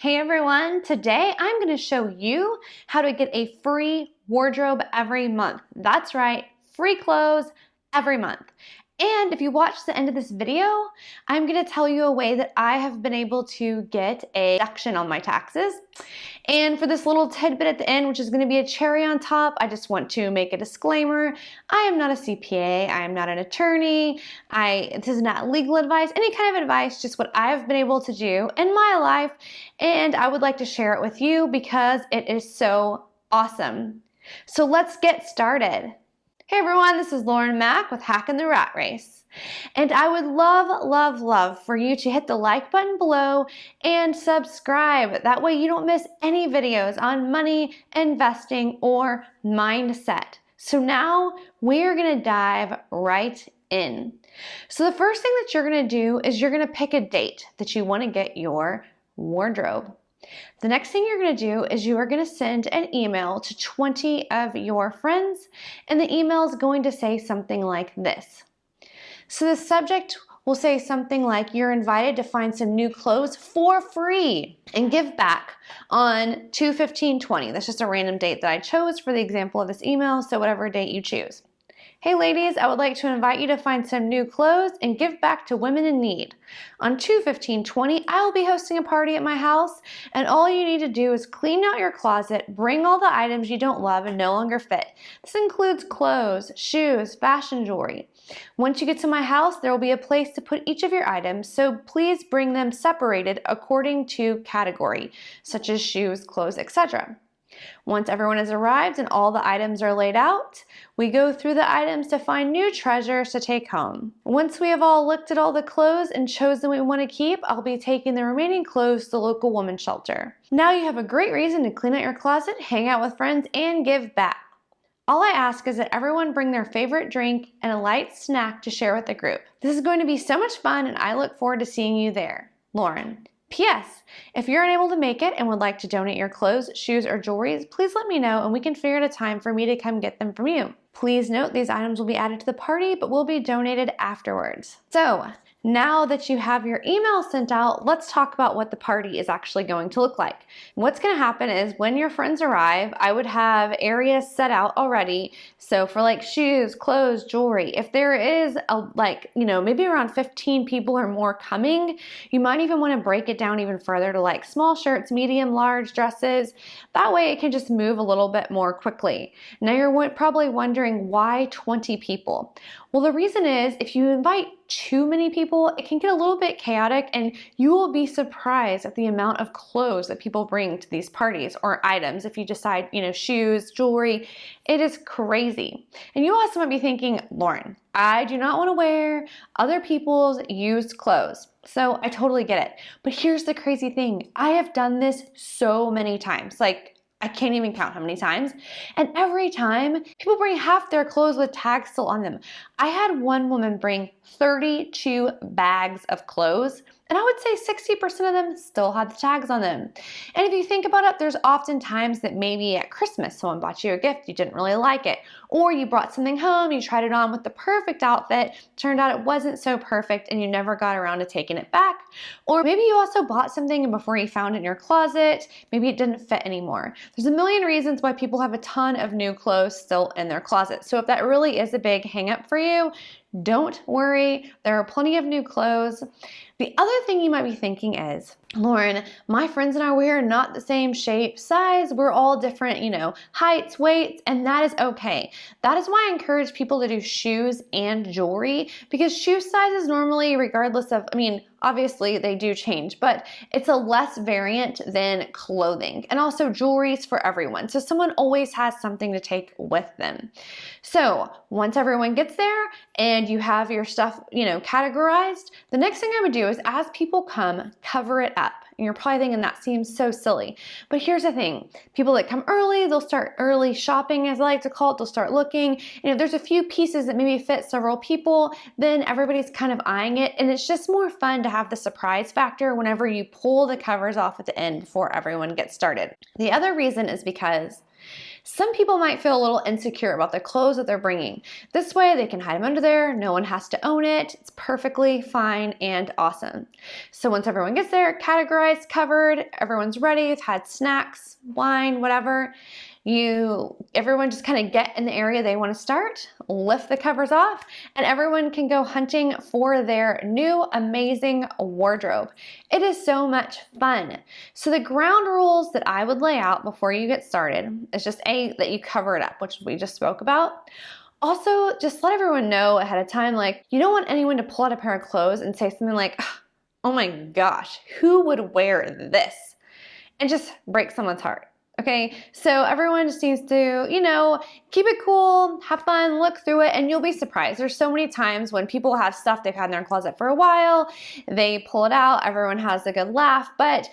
Hey everyone, today I'm going to show you how to get a free wardrobe every month. That's right, free clothes every month. And if you watch the end of this video, I'm going to tell you a way that I have been able to get a deduction on my taxes. And for this little tidbit at the end, which is going to be a cherry on top, I just want to make a disclaimer. I am not a CPA, I am not an attorney, this is not legal advice, any kind of advice, just what I've been able to do in my life, and I would like to share it with you because it is so awesome. So let's get started. Hey everyone, this is Lauren Mack with Hacking the Rat Race. And I would love for you to hit the like button below and subscribe. That way you don't miss any videos on money, investing, or mindset. So now we're gonna dive right in. So the first thing that you're gonna do is you're gonna pick a date that you wanna get your wardrobe. The next thing you're going to do is you are going to send an email to 20 of your friends, and the email is going to say something like this. So the subject will say something like, you're invited to find some new clothes for free and give back on 2/15/20. That's just a random date that I chose for the example of this email, so whatever date you choose. Hey ladies, I would like to invite you to find some new clothes and give back to women in need. On 2/15/20, I will be hosting a party at my house, and all you need to do is clean out your closet, bring all the items you don't love and no longer fit. This includes clothes, shoes, fashion jewelry. Once you get to my house, there will be a place to put each of your items, so please bring them separated according to category, such as shoes, clothes, etc. Once everyone has arrived and all the items are laid out, we go through the items to find new treasures to take home. Once we have all looked at all the clothes and chosen what we want to keep, I'll be taking the remaining clothes to the local women's shelter. Now you have a great reason to clean out your closet, hang out with friends, and give back. All I ask is that everyone bring their favorite drink and a light snack to share with the group. This is going to be so much fun, and I look forward to seeing you there. Lauren. P.S. If you're unable to make it and would like to donate your clothes, shoes, or jewelry, please let me know and we can figure out a time for me to come get them from you. Please note these items will be added to the party but will be donated afterwards. So, now that you have your email sent out, let's talk about what the party is actually going to look like. What's going to happen is when your friends arrive, I would have areas set out already. So for like shoes, clothes, jewelry, if there is maybe around 15 people or more coming, you might even want to break it down even further to like small shirts, medium, large dresses. That way it can just move a little bit more quickly. Now you're probably wondering why 20 people? Well, the reason is if you invite too many people, it can get a little bit chaotic and you will be surprised at the amount of clothes that people bring to these parties or items. If you decide, shoes, jewelry, it is crazy. And you also might be thinking, Lauren, I do not want to wear other people's used clothes. So I totally get it. But here's the crazy thing. I have done this so many times. I can't even count how many times. And every time, people bring half their clothes with tags still on them. I had one woman bring 32 bags of clothes, and I would say 60% of them still had the tags on them. And if you think about it, there's often times that maybe at Christmas someone bought you a gift, you didn't really like it, or you brought something home, you tried it on with the perfect outfit, turned out it wasn't so perfect and you never got around to taking it back. Or maybe you also bought something and before you found it in your closet, maybe it didn't fit anymore. There's a million reasons why people have a ton of new clothes still in their closet. So if that really is a big hang up for you, don't worry, there are plenty of new clothes. The other thing you might be thinking is, Lauren, my friends and I, we are not the same shape, size, we're all different, heights, weights, and that is okay. That is why I encourage people to do shoes and jewelry, because shoe sizes normally, regardless of, obviously they do change, but it's a less variant than clothing. And also jewelry is for everyone. So someone always has something to take with them. So once everyone gets there and you have your stuff, categorized, the next thing I would do is as people come, cover it up. And you're probably thinking that seems so silly. But here's the thing. People that come early, they'll start early shopping, as I like to call it. They'll start looking. And if there's a few pieces that maybe fit several people, then everybody's kind of eyeing it. And it's just more fun to have the surprise factor whenever you pull the covers off at the end before everyone gets started. The other reason is because Some people might feel a little insecure about the clothes that they're bringing. This way they can hide them under there, no one has to own it, it's perfectly fine and awesome. So once everyone gets there, categorized, covered, everyone's ready, they've had snacks, wine, whatever, everyone just kind of get in the area they want to start, lift the covers off, and everyone can go hunting for their new amazing wardrobe. It is so much fun. So the ground rules that I would lay out before you get started is just that you cover it up, which we just spoke about. Also, just let everyone know ahead of time, like, you don't want anyone to pull out a pair of clothes and say something like, oh my gosh, who would wear this? And just break someone's heart. Okay, so everyone just needs to, keep it cool, have fun, look through it, and you'll be surprised. There's so many times when people have stuff they've had in their closet for a while, they pull it out, everyone has a good laugh, but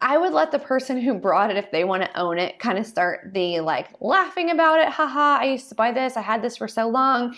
I would let the person who brought it, if they want to own it, kind of start the laughing about it. Haha, I used to buy this. I had this for so long.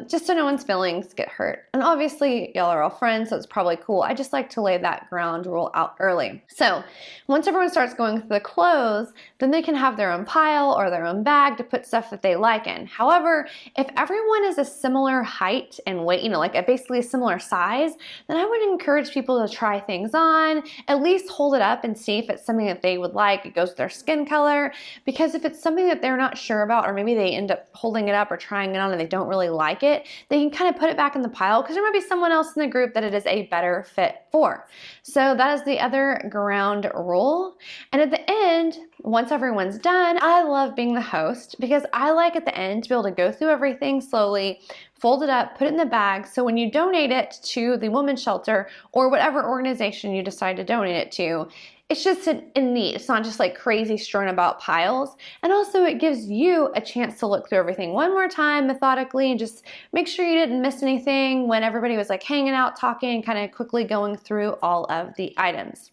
Just so no one's feelings get hurt. And obviously y'all are all friends, so it's probably cool. I just like to lay that ground rule out early. So once everyone starts going through the clothes, then they can have their own pile or their own bag to put stuff that they like in. However, if everyone is a similar height and weight, basically a similar size, then I would encourage people to try things on, at least hold it up and see if it's something that they would like. It goes with their skin color, because if it's something that they're not sure about, or maybe they end up holding it up or trying it on and they don't really like it, they can kind of put it back in the pile because there might be someone else in the group that it is a better fit for. So that is the other ground rule. And at the end, once everyone's done, I love being the host because I like at the end to be able to go through everything slowly, fold it up, put it in the bag, so when you donate it to the women's shelter or whatever organization you decide to donate it to, it's just in neat. It's not just crazy strewn about piles. And also it gives you a chance to look through everything one more time methodically and just make sure you didn't miss anything when everybody was hanging out, talking, kind of quickly going through all of the items.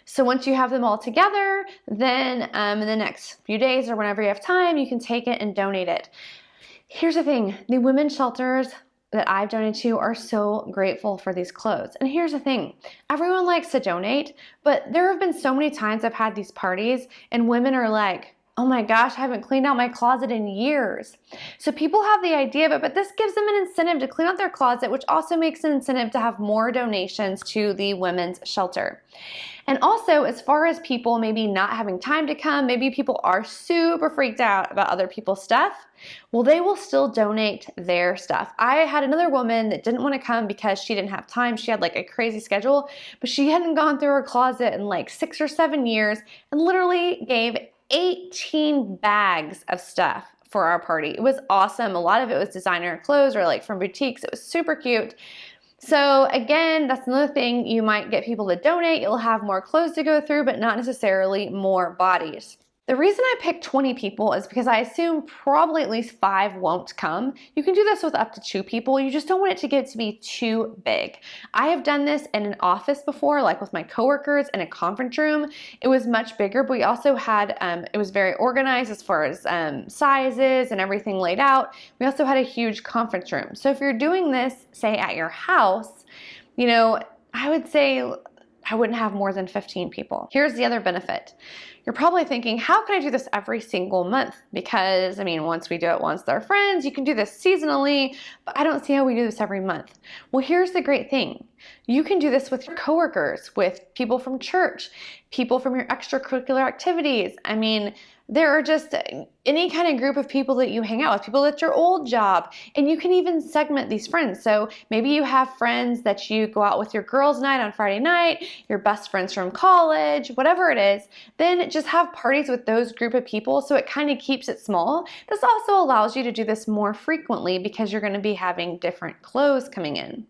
So once you have them all together, then in the next few days or whenever you have time, you can take it and donate it. Here's the thing, the women's shelters that I've donated to are so grateful for these clothes. And here's the thing, everyone likes to donate, but there have been so many times I've had these parties and women are like, oh my gosh, I haven't cleaned out my closet in years. So people have the idea of it, but this gives them an incentive to clean out their closet, which also makes an incentive to have more donations to the women's shelter. And also, as far as people maybe not having time to come, maybe people are super freaked out about other people's stuff, well, they will still donate their stuff. I had another woman that didn't want to come because she didn't have time. She had a crazy schedule, but she hadn't gone through her closet in 6 or 7 years and literally gave 18 bags of stuff for our party. It was awesome. A lot of it was designer clothes or from boutiques. It was super cute. So again, that's another thing. You might get people to donate. You'll have more clothes to go through, but not necessarily more bodies. The reason I picked 20 people is because I assume probably at least 5 won't come. You can do this with up to 2 people. You just don't want it to get to be too big. I have done this in an office before, with my coworkers in a conference room. It was much bigger, but we also had, it was very organized as far as sizes and everything laid out. We also had a huge conference room. So if you're doing this, say at your house, I would say I wouldn't have more than 15 people. Here's the other benefit. You're probably thinking, how can I do this every single month? Because, once we do it once with our friends, you can do this seasonally, but I don't see how we do this every month. Well, here's the great thing. You can do this with your coworkers, with people from church, people from your extracurricular activities. There are just any kind of group of people that you hang out with, people at your old job, and you can even segment these friends. So maybe you have friends that you go out with your girls' night on Friday night, your best friends from college, whatever it is, then just have parties with those group of people so it kind of keeps it small. This also allows you to do this more frequently because you're going to be having different clothes coming in.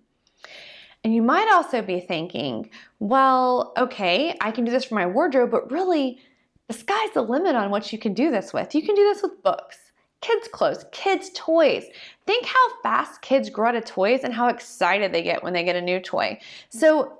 And you might also be thinking, well, okay, I can do this for my wardrobe, but really, the sky's the limit on what you can do this with. You can do this with books, kids' clothes, kids' toys. Think how fast kids grow out of toys and how excited they get when they get a new toy. So,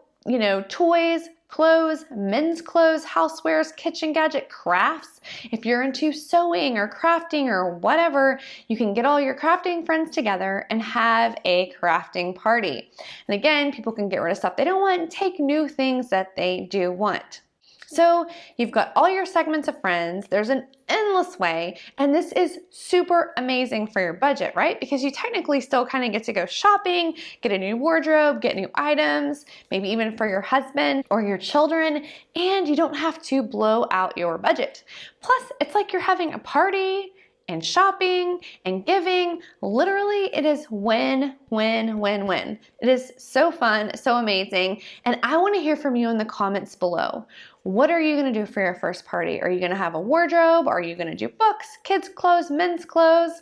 toys, clothes, men's clothes, housewares, kitchen gadget, crafts. If you're into sewing or crafting or whatever, you can get all your crafting friends together and have a crafting party. And again, people can get rid of stuff they don't want and take new things that they do want. So you've got all your segments of friends, there's an endless way, and this is super amazing for your budget, right? Because you technically still kind of get to go shopping, get a new wardrobe, get new items, maybe even for your husband or your children, and you don't have to blow out your budget. Plus, it's like you're having a party and shopping and giving. Literally, it is win, win, win, win. It is so fun, so amazing, and I want to hear from you in the comments below. What are you going to do for your first party? Are you going to have a wardrobe? Are you going to do books, kids' clothes, men's clothes?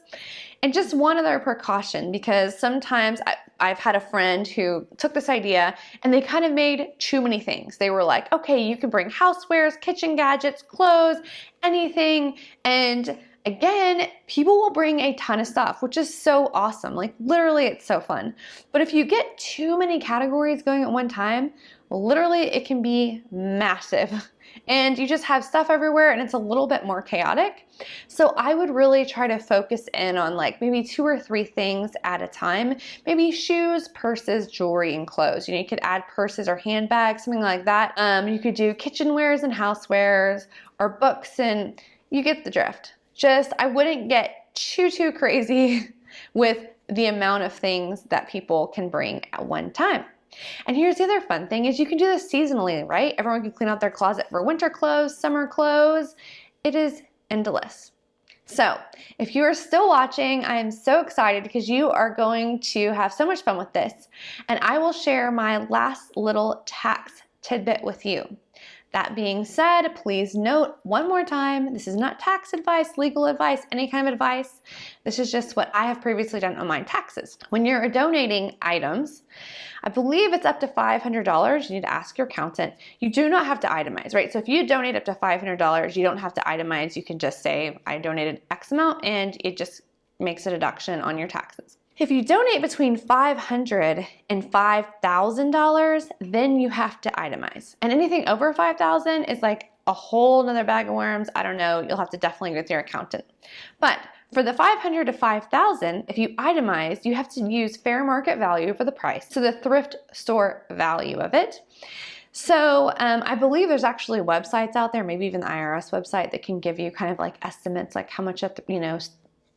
And just one other precaution, because sometimes I've had a friend who took this idea and they kind of made too many things. They were like, okay, you can bring housewares, kitchen gadgets, clothes, anything. And again, people will bring a ton of stuff, which is so awesome. Like literally, it's so fun. But if you get too many categories going at one time, literally it can be massive and you just have stuff everywhere and it's a little bit more chaotic. So I would really try to focus in on like maybe 2 or 3 things at a time. Maybe shoes, purses, jewelry, and clothes. You know, you could add purses or handbags, something like that. You could do kitchenwares and housewares or books, and you get the drift. Just, I wouldn't get too crazy with the amount of things that people can bring at one time. And here's the other fun thing is you can do this seasonally, right? Everyone can clean out their closet for winter clothes, summer clothes. It is endless. So if you are still watching, I am so excited because you are going to have so much fun with this. And I will share my last little tax tidbit with you. That being said, please note one more time, this is not tax advice, legal advice, any kind of advice. This is just what I have previously done on my taxes. When you're donating items, I believe it's up to $500. You need to ask your accountant. You do not have to itemize, right? So if you donate up to $500, you don't have to itemize. You can just say, I donated X amount, and it just makes a deduction on your taxes. If you donate between $500 and $5,000, then you have to itemize. And anything over $5,000 is like a whole nother bag of worms. I don't know, you'll have to definitely go with your accountant. But for the $500 to $5,000, if you itemize, you have to use fair market value for the price, so the thrift store value of it. So I believe there's actually websites out there, maybe even the IRS website, that can give you kind of like estimates, like how much,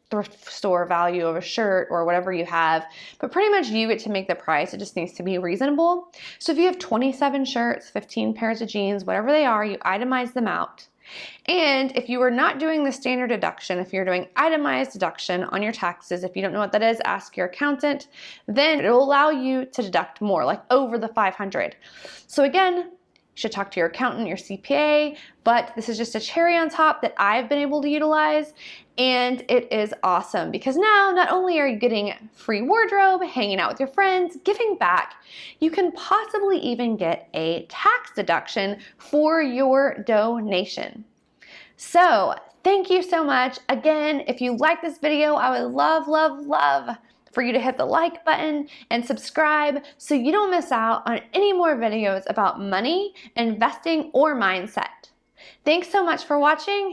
thrift store value of a shirt or whatever you have, but pretty much you get to make the price. It just needs to be reasonable. So if you have 27 shirts, 15 pairs of jeans, whatever they are, you itemize them out. And if you are not doing the standard deduction, if you're doing itemized deduction on your taxes, if you don't know what that is, ask your accountant, then it will allow you to deduct more, like over the $500. So again, you should talk to your accountant, your CPA, but this is just a cherry on top that I've been able to utilize, and it is awesome because now not only are you getting free wardrobe, hanging out with your friends, giving back, you can possibly even get a tax deduction for your donation. So thank you so much. Again, if you like this video, I would love for you to hit the like button and subscribe so you don't miss out on any more videos about money, investing, or mindset. Thanks so much for watching.